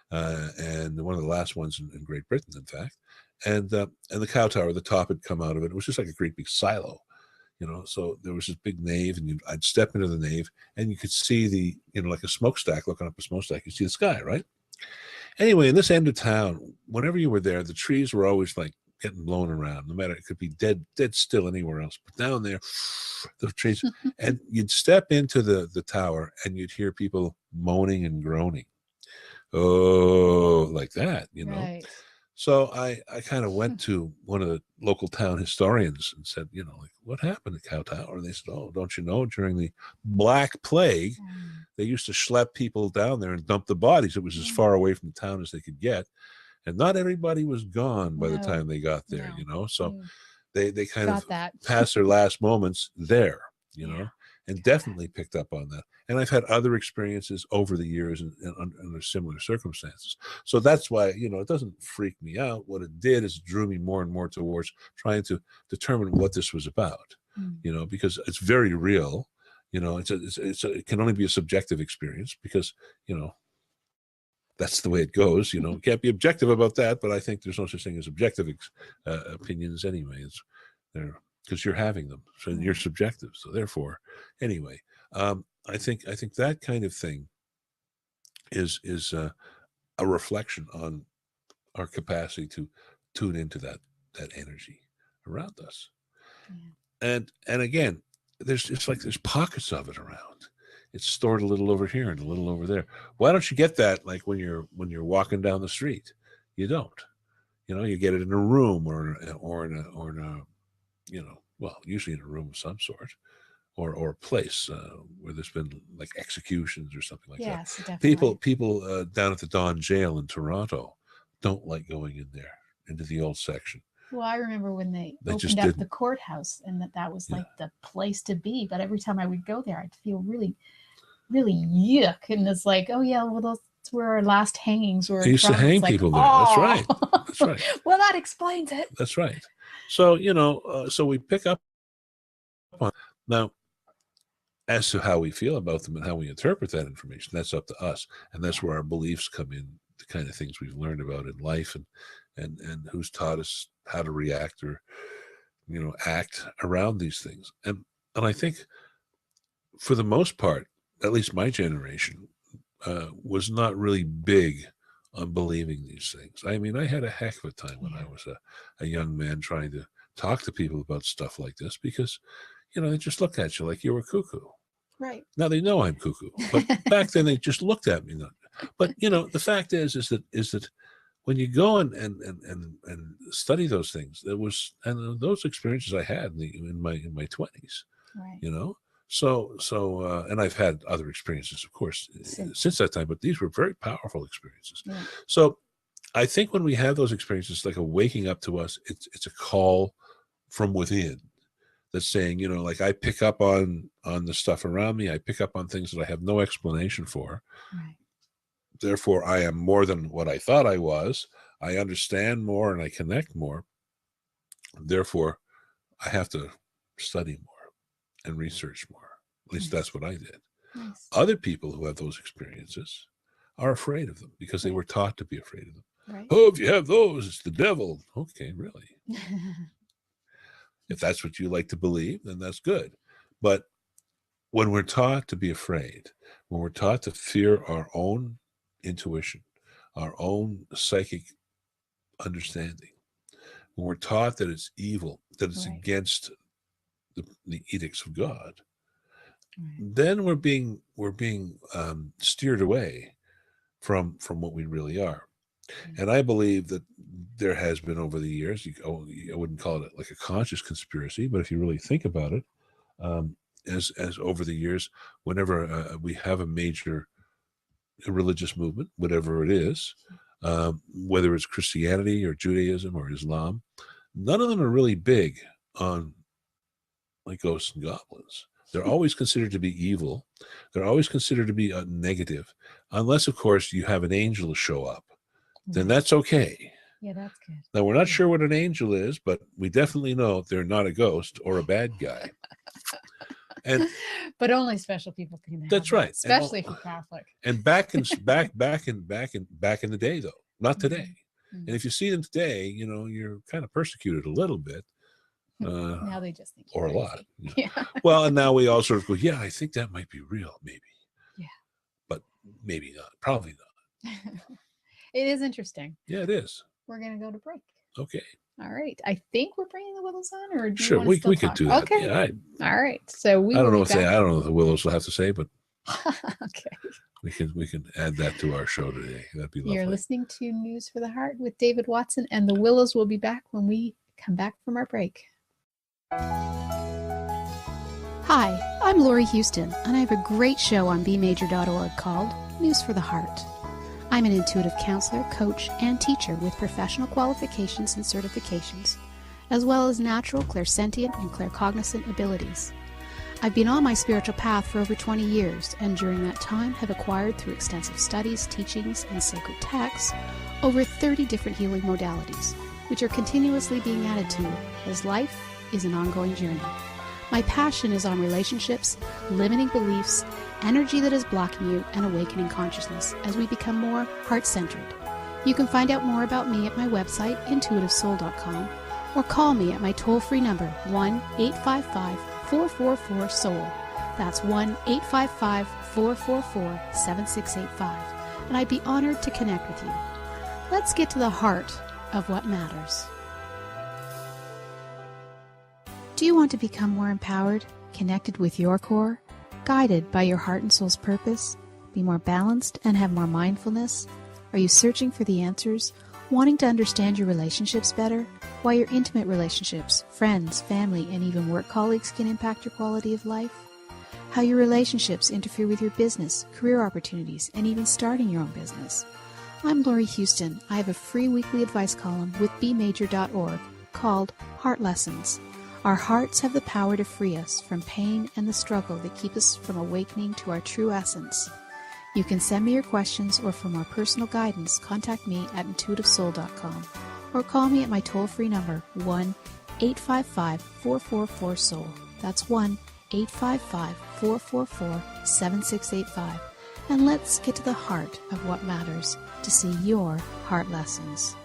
and one of the last ones in Great Britain, in fact. And the Cow Tower, the top had come out of it. It was just like a great big silo. You know, so there was this big nave, and I'd step into the nave, and you could see like a smokestack, looking up a smokestack, you see the sky, right? Anyway, in this end of town, whenever you were there, the trees were always like getting blown around, no matter, it could be dead still anywhere else. But down there, the trees, and you'd step into the tower, and you'd hear people moaning and groaning. Oh, like that, you know? Right. So I kind of went to one of the local town historians and said, you know, like, what happened to Cow Tower? And they said, oh, don't you know, during the Black Plague, they used to schlep people down there and dump the bodies. It was as far away from the town as they could get. And not everybody was gone by the time they got there, you know. So they kind of passed their last moments there, you know, and definitely picked up on that. And I've had other experiences over the years and under similar circumstances. So that's why, you know, it doesn't freak me out. What it did is drew me more and more towards trying to determine what this was about, you know, because it's very real. You know, it can only be a subjective experience, because, you know, that's the way it goes. You know, you can't be objective about that, but I think there's no such thing as objective opinions anyway. They're because you're having them, so you're subjective. So therefore, anyway, I think that kind of thing is a reflection on our capacity to tune into that energy around us. And again, it's like there's pockets of it around. It's stored a little over here and a little over there. Why don't you get that, like when you're walking down the street? You don't. You know, you get it in a room or in a you know, well, usually in a room of some sort, or a place where there's been like executions or something like that. Definitely. People down at the Don Jail in Toronto don't like going in there, into the old section. Well, I remember when they opened up the courthouse, and that was like the place to be. But every time I would go there, I'd feel really, really yuck. And it's like, oh yeah, well, that's where our last hangings were. They used to hang people there. That's right. That's right. Well, that explains it. That's right. So, you know, so we pick up on now as to how we feel about them and how we interpret that information. That's up to us, and that's where our beliefs come in. The kind of things we've learned about in life, and who's taught us how to react or, you know, act around these things. And I think for the most part, at least my generation was not really big on believing these things. I mean, I had a heck of a time when I was a young man trying to talk to people about stuff like this because, they just look at you like you were cuckoo. Right. Now they know I'm cuckoo, but back then they just looked at me. But the fact is that when you go and study those things, those experiences I had in my 20s, right. So and I've had other experiences, of course, since that time, but these were very powerful experiences. Yeah. So I think when we have those experiences, like a waking up to us, it's a call from within that's saying, like I pick up on the stuff around me. I pick up on things that I have no explanation for. Right. Therefore, I am more than what I thought I was. I understand more and I connect more. Therefore, I have to study more and research more. At least that's what I did. Nice. Other people who have those experiences are afraid of them because they were taught to be afraid of them. Right. Oh, if you have those, it's the devil. Okay, really? If that's what you like to believe, then that's good. But when we're taught to be afraid, when we're taught to fear our own intuition, our own psychic understanding, when we're taught that it's evil, that it's against the edicts of God, then we're being steered away from what we really are. And I believe that there has been over the years, I wouldn't call it like a conscious conspiracy, but if you really think about it, as over the years, whenever we have a major religious movement, whatever it is, whether it's Christianity or Judaism or Islam, none of them are really big on like ghosts and goblins. They're always considered to be evil. They're always considered to be negative, unless, of course, you have an angel show up. Then that's okay. Yeah, that's good. Now, we're not sure what an angel is, but we definitely know they're not a ghost or a bad guy. But only special people can have that's that, right, especially if you're Catholic. And back in the day, though, not today. Mm-hmm. And if you see them today, you're kind of persecuted a little bit. Now they just think or a crazy. lot. Yeah. Well, and now we all sort of go, yeah, I think that might be real, maybe. Yeah. But maybe not. Probably not. It is interesting. Yeah, it is. We're going to go to break. Okay. All right. I think we're bringing the Willows on, or do sure, you want to we could do that. Okay. Yeah, all right. So I don't know what the Willows will have to say, but okay. We can add that to our show today. That'd be lovely. You're listening to News for the Heart with David Watson, and the Willows will be back when we come back from our break. Hi, I'm Laurie Huston, and I have a great show on bmajor.org called News for the Heart. I'm an intuitive counselor, coach, and teacher with professional qualifications and certifications, as well as natural clairsentient and claircognizant abilities. I've been on my spiritual path for over 20 years, and during that time have acquired through extensive studies, teachings, and sacred texts over 30 different healing modalities, which are continuously being added to, as life is an ongoing journey. My passion is on relationships, limiting beliefs, energy that is blocking you, and awakening consciousness as we become more heart-centered. You can find out more about me at my website, intuitivesoul.com, or call me at my toll-free number, 1-855-444-SOUL. That's 1-855-444-7685. And I'd be honored to connect with you. Let's get to the heart of what matters. Do you want to become more empowered, connected with your core, guided by your heart and soul's purpose, be more balanced and have more mindfulness? Are you searching for the answers, wanting to understand your relationships better, why your intimate relationships, friends, family, and even work colleagues can impact your quality of life? How your relationships interfere with your business, career opportunities, and even starting your own business? I'm Laurie Huston. I have a free weekly advice column with bmajor.org called Heart Lessons. Our hearts have the power to free us from pain and the struggle that keep us from awakening to our true essence. You can send me your questions, or for more personal guidance, contact me at intuitivesoul.com or call me at my toll-free number, 1-855-444-SOUL. That's 1-855-444-7685. And let's get to the heart of what matters to see your heart lessons.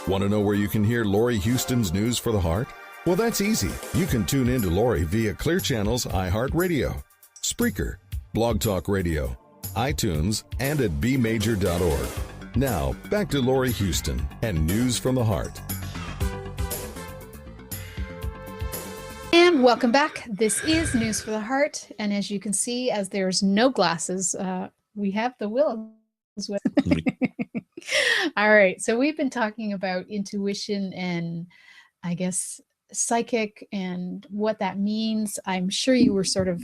Want to know where you can hear Laurie Huston's News for the Heart? Well, that's easy. You can tune in to Laurie via Clear Channel's iHeartRadio, Spreaker, Blog Talk Radio, iTunes, and at bmajor.org. Now, back to Laurie Huston and News from the Heart. Welcome back. This is News for the Heart. And as you can see, as there's no glasses, we have the Willows with. All right. So we've been talking about intuition and I guess psychic and what that means. I'm sure you were sort of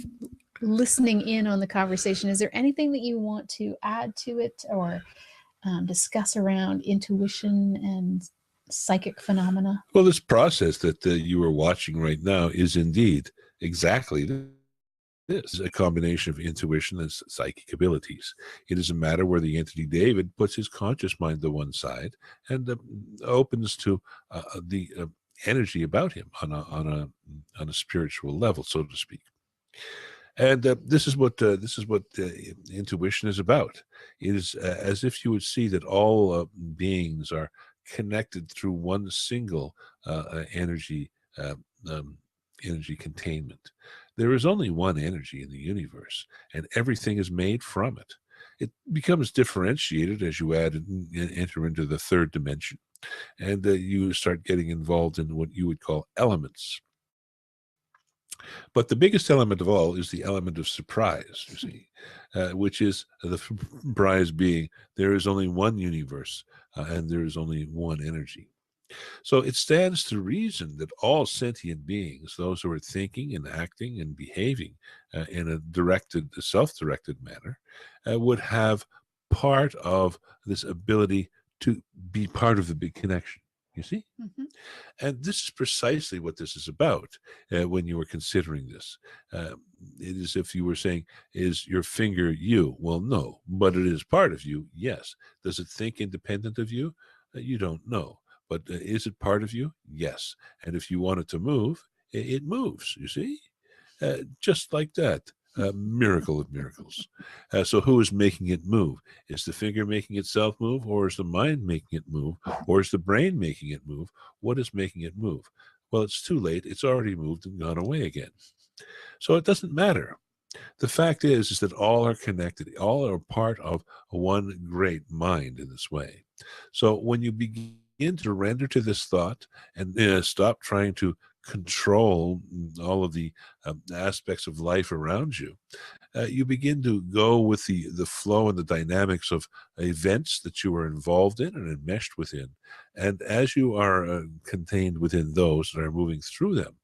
listening in on the conversation. Is there anything that you want to add to it or discuss around intuition and psychic phenomena? Well, this process that you are watching right now is indeed exactly this, a combination of intuition and psychic abilities. It is a matter where the entity David puts his conscious mind to one side and opens to the energy about him on a spiritual level, so to speak. And this is what intuition is about. It is as if you would see that all beings are connected through one single energy containment. There is only one energy in the universe, and everything is made from it. It becomes differentiated as you enter into the third dimension, and you start getting involved in what you would call elements. But the biggest element of all is the element of surprise, you see, which is the surprise being there is only one universe and there is only one energy. So it stands to reason that all sentient beings, those who are thinking and acting and behaving in a self-directed manner, would have part of this ability to be part of the big connection, you see? Mm-hmm. And this is precisely what this is about when you were considering this. It is if you were saying, is your finger you? Well, no, but it is part of you, yes. Does it think independent of you? You don't know. But is it part of you? Yes. And if you want it to move, it moves, you see? Just like that. Miracle of miracles. So who is making it move? Is the finger making itself move, or is the mind making it move, or is the brain making it move? What is making it move? Well, it's too late. It's already moved and gone away again. So it doesn't matter. The fact is that all are connected. All are part of one great mind in this way. So when you begin to surrender to this thought and stop trying to control all of the aspects of life around you, you begin to go with the flow and the dynamics of events that you are involved in and enmeshed within. And as you are contained within those that are moving through them,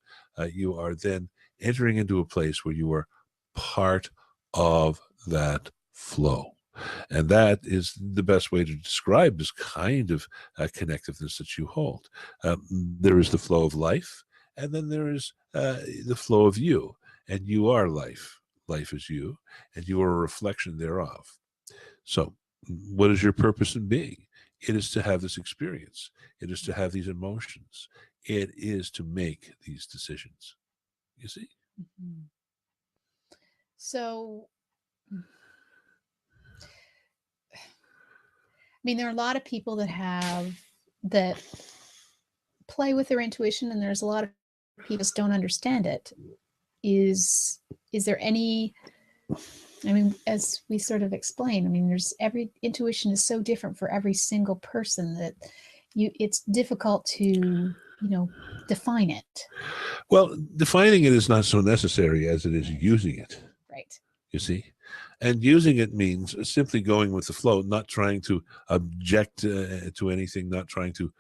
you are then entering into a place where you are part of that flow. And that is the best way to describe this kind of connectiveness that you hold. There is the flow of life, and then there is the flow of you, and you are life. Life is you, and you are a reflection thereof. So what is your purpose in being? It is to have this experience. It is to have these emotions. It is to make these decisions. You see? Mm-hmm. So, I mean, there are a lot of people that play with their intuition, and there's a lot of people just don't understand it. Is there any, I mean, as we sort of explained, I mean, every intuition is so different for every single person that it's difficult to, define it. Well, defining it is not so necessary as it is using it. Right. You see? And using it means simply going with the flow, not trying to object to anything, not trying to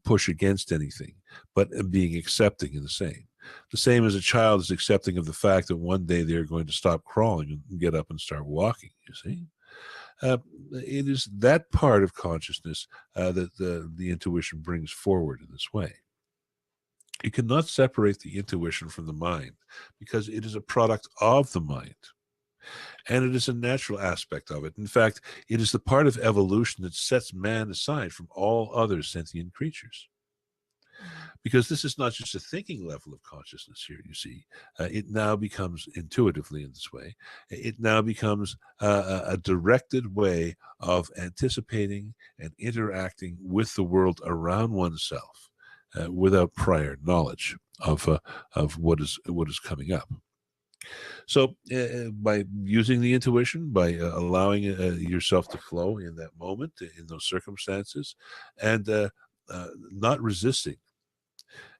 push against anything, but being accepting in the same. The same as a child is accepting of the fact that one day they're going to stop crawling and get up and start walking, you see? It is that part of consciousness that the intuition brings forward in this way. You cannot separate the intuition from the mind because it is a product of the mind. And it is a natural aspect of it. In fact, it is the part of evolution that sets man aside from all other sentient creatures. Because this is not just a thinking level of consciousness here, you see. It now becomes intuitively in this way. It now becomes a directed way of anticipating and interacting with the world around oneself without prior knowledge of what is coming up. So by using the intuition, by allowing yourself to flow in that moment, in those circumstances, and not resisting,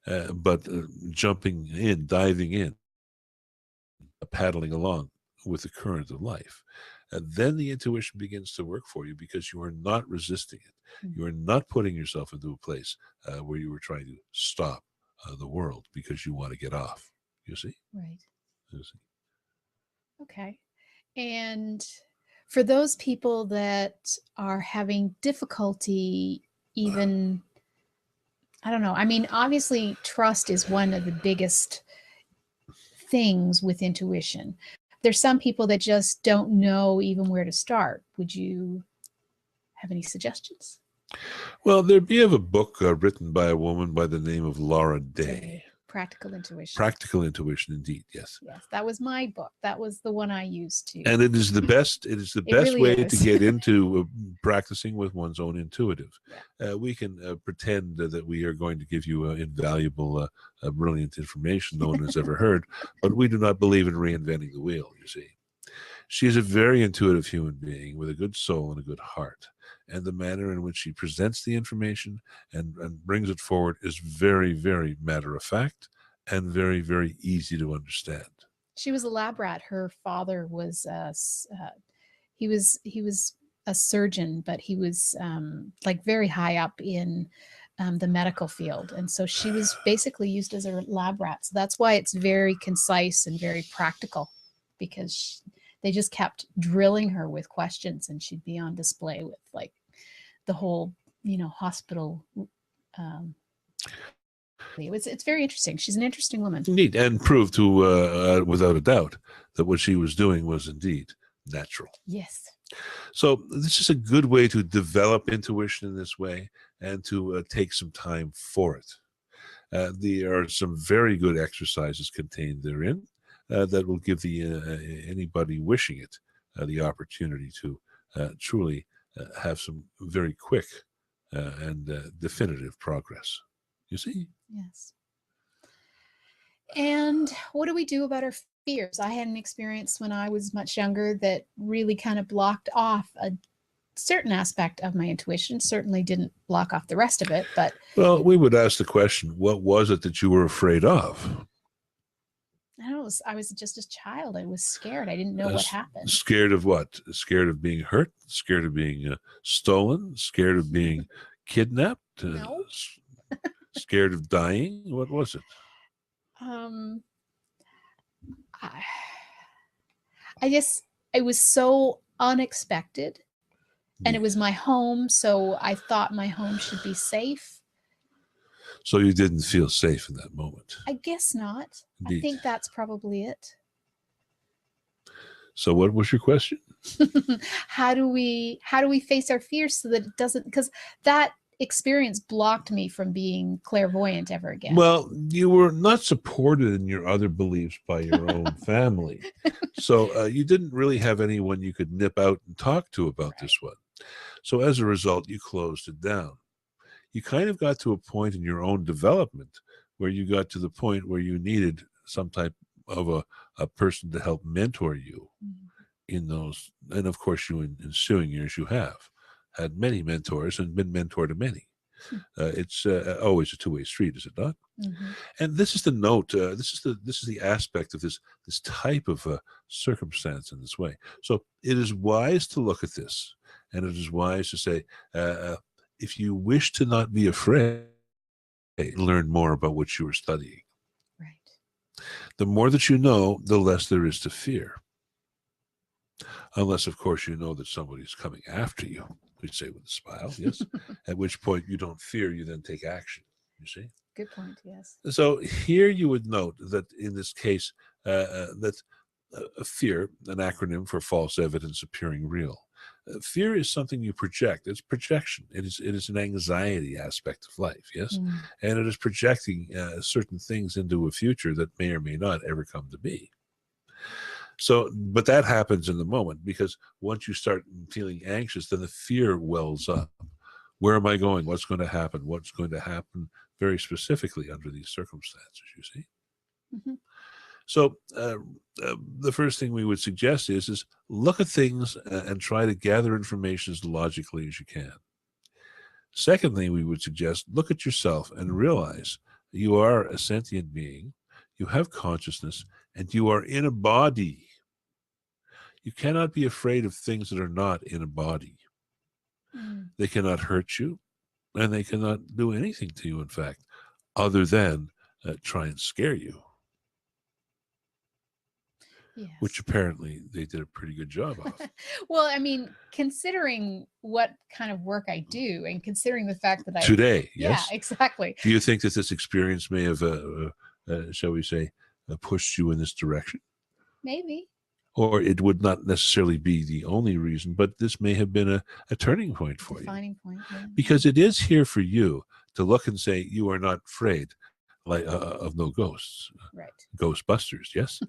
but jumping in, diving in, paddling along with the current of life. And then the intuition begins to work for you because you are not resisting it. Mm. You are not putting yourself into a place where you were trying to stop the world because you want to get off. You see? Right. You see? Okay. And for those people that are having difficulty even, I don't know, I mean, obviously trust is one of the biggest things with intuition. There's some people that just don't know even where to start. Would you have any suggestions? Well, we have a book written by a woman by the name of Laura Day. Practical Intuition. Practical Intuition, indeed, yes. Yes, that was my book. That was the one I used to. And it is the best. It is the best really way is. to get into practicing with one's own intuitive. Yeah. We can pretend that we are going to give you invaluable, brilliant information no one has ever heard, but we do not believe in reinventing the wheel. You see, she is a very intuitive human being with a good soul and a good heart. And the manner in which she presents the information and brings it forward is very, very matter of fact and very, very easy to understand. She was a lab rat. Her father was he was a surgeon, but he was like very high up in the medical field, and so she was basically used as a lab rat. So that's why it's very concise and very practical, because they just kept drilling her with questions, and she'd be on display with like the whole, hospital. It's very interesting. She's an interesting woman. Indeed, and proved to, without a doubt, that what she was doing was indeed natural. Yes. So this is a good way to develop intuition in this way and to take some time for it. There are some very good exercises contained therein that will give anybody wishing it the opportunity to truly have some very quick and definitive progress. You see? Yes. And what do we do about our fears? I had an experience when I was much younger that really kind of blocked off a certain aspect of my intuition. Certainly didn't block off the rest of it, but... Well, we would ask the question, what was it that you were afraid of? I was just a child. I was scared. I didn't know what happened. Scared of what? Scared of being hurt? Scared of being stolen? Scared of being kidnapped? No. Scared of dying? What was it? I guess it was so unexpected, and it was my home, so I thought my home should be safe. So you didn't feel safe in that moment? I guess not. Indeed. I think that's probably it. So what was your question? How do we face our fears so that it doesn't, because that experience blocked me from being clairvoyant ever again. Well, you were not supported in your other beliefs by your own family. So you didn't really have anyone you could nip out and talk to about this one. So as a result, you closed it down. You kind of got to a point in your own development where you got to the point where you needed some type of a person to help mentor you in those. And of course, you in ensuing years, you have had many mentors and been mentored to many. It's always a two-way street, is it not? Mm-hmm. And this is the note. This is the aspect of this type of circumstance in this way. So it is wise to look at this, and it is wise to say, if you wish to not be afraid, learn more about what you are studying. Right. The more that you know, the less there is to fear. Unless, of course, you know that somebody's coming after you. We'd say with a smile, yes. At which point you don't fear, you then take action. You see? Good point, yes. So here you would note that in this case, that fear, an acronym for false evidence appearing real. Fear is something you project. It's projection. It is an anxiety aspect of life, yes? And it is projecting certain things into a future that may or may not ever come to be. So, but that happens in the moment, because once you start feeling anxious, then the fear wells up. Where am I going? What's going to happen? What's going to happen very specifically under these circumstances, you see? Mm-hmm. So the first thing we would suggest is look at things and try to gather information as logically as you can. Secondly, we would suggest look at yourself and realize You are a sentient being. You have consciousness, and you are in a body. You cannot be afraid of things that are not in a body. They cannot hurt you, and they cannot do anything to you, in fact, other than try and scare you. Yes. Which apparently they did a pretty good job of. Well, I mean, considering what kind of work I do, and considering the fact that Today, yes, yes, exactly. Do you think that this experience may have, shall we say, pushed you in this direction? Maybe. Or it would not necessarily be the only reason, but this may have been a turning point for Defining point. Yeah. Because it is here for you to look and say you are not afraid like of no ghosts, Right. Ghostbusters, yes,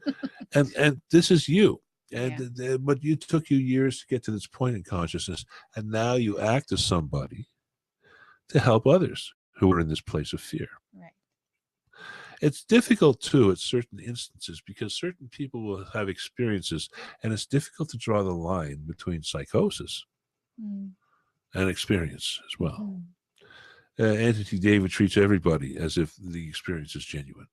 and this is you, and but you took you years to get to this point in consciousness, and now you act as somebody to help others who are in this place of fear. Right. It's difficult too at certain instances because certain people will have experiences, and it's difficult to draw the line between psychosis and experience as well. Entity David treats everybody as if the experience is genuine.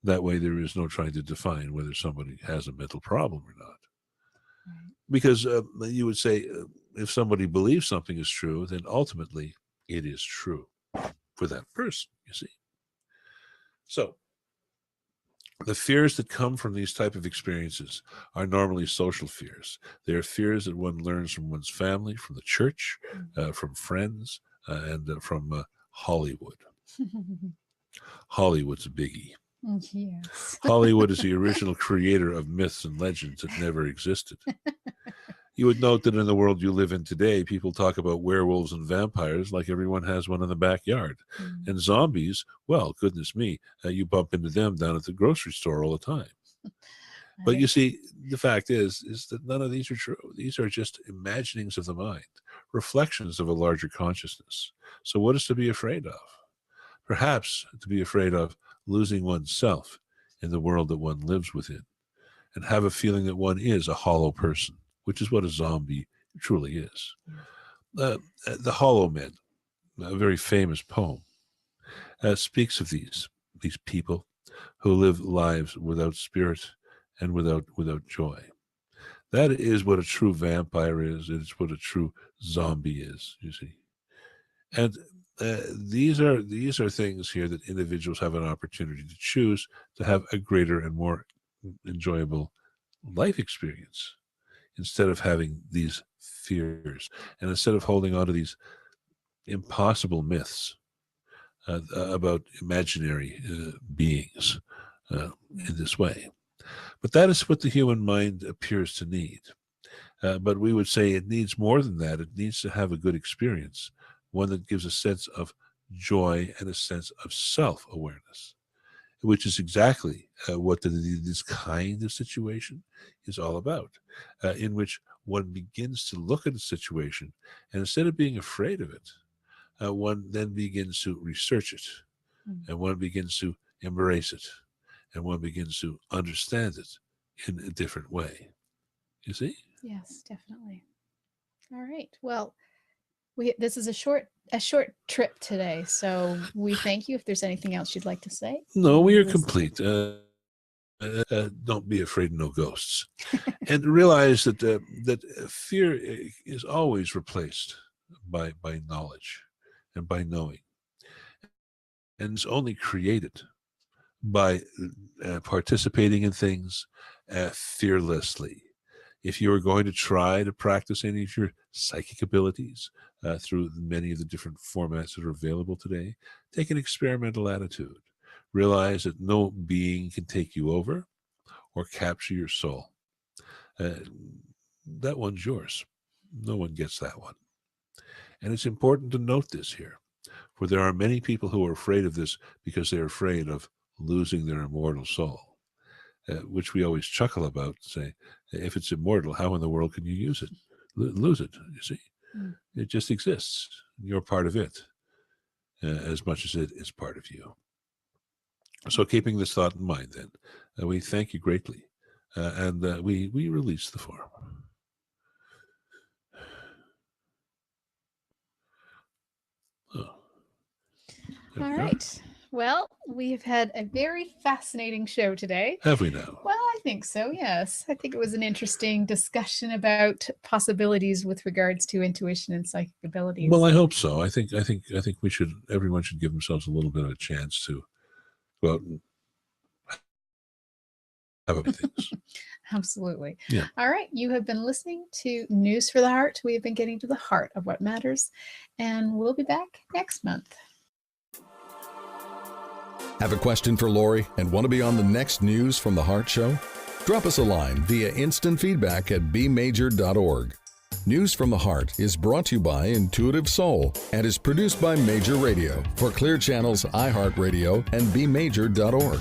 That way, there is no trying to define whether somebody has a mental problem or not. Right. Because you would say, if somebody believes something is true, then ultimately it is true for that person, you see. So, the fears that come from these type of experiences are normally social fears. They are fears that one learns from one's family, from the church, from friends, and from Hollywood. Hollywood's a biggie. Yes. Hollywood is the original creator of myths and legends that never existed. You would note that in the world you live in today, people talk about werewolves and vampires like everyone has one in the backyard. And zombies, well, goodness me, you bump into them down at the grocery store all the time. But you see, the fact is that none of these are true. These are just imaginings of the mind, reflections of a larger consciousness. So what is to be afraid of? Perhaps to be afraid of losing oneself in the world that one lives within and have a feeling that one is a hollow person, which is what a zombie truly is. The Hollow Men, a very famous poem, speaks of these people who live lives without spirit and without joy. That is what a true vampire is. It's what a true zombie is, you see. And these are things here that individuals have an opportunity to choose to have a greater and more enjoyable life experience instead of having these fears and instead of holding on to these impossible myths about imaginary beings in this way. But that is what the human mind appears to need. But we would say it needs more than that. It needs to have a good experience, one that gives a sense of joy and a sense of self-awareness, which is exactly what this kind of situation is all about, in which one begins to look at a situation, and instead of being afraid of it, one then begins to research it, and one begins to embrace it, and one begins to understand it in a different way. You see? Yes, definitely. All right. Well, this is a short trip today, so we thank you. If there's anything else you'd like to say? No, we are complete. Don't be afraid of no ghosts, and realize that that fear is always replaced by knowledge and by knowing, and it's only created by participating in things fearlessly. If you are going to try to practice any of your psychic abilities through many of the different formats that are available today, take an experimental attitude. Realize that no being can take you over or capture your soul. That one's yours. No one gets that one. And it's important to note this here, for there are many people who are afraid of this because they're afraid of losing their immortal soul, which we always chuckle about, say, if it's immortal, how in the world can you use it? Lose it, you see? It just exists. You're part of it as much as it is part of you. So keeping this thought in mind, then, we thank you greatly, and we release the form. Oh. All right. Well, we've had a very fascinating show today. Have we now? Well, I think so, yes. I think it was an interesting discussion about possibilities with regards to intuition and psychic abilities. Well, I hope so. I think everyone should give themselves a little bit of a chance to go out and have other things. Absolutely. Yeah. All right. You have been listening to News for the Heart. We have been getting to the heart of what matters, and we'll be back next month. Have a question for Laurie and want to be on the next News from the Heart show? Drop us a line via instant feedback at bmajor.org. News from the Heart is brought to you by Intuitive Soul and is produced by Major Radio for Clear Channel's iHeartRadio and bmajor.org.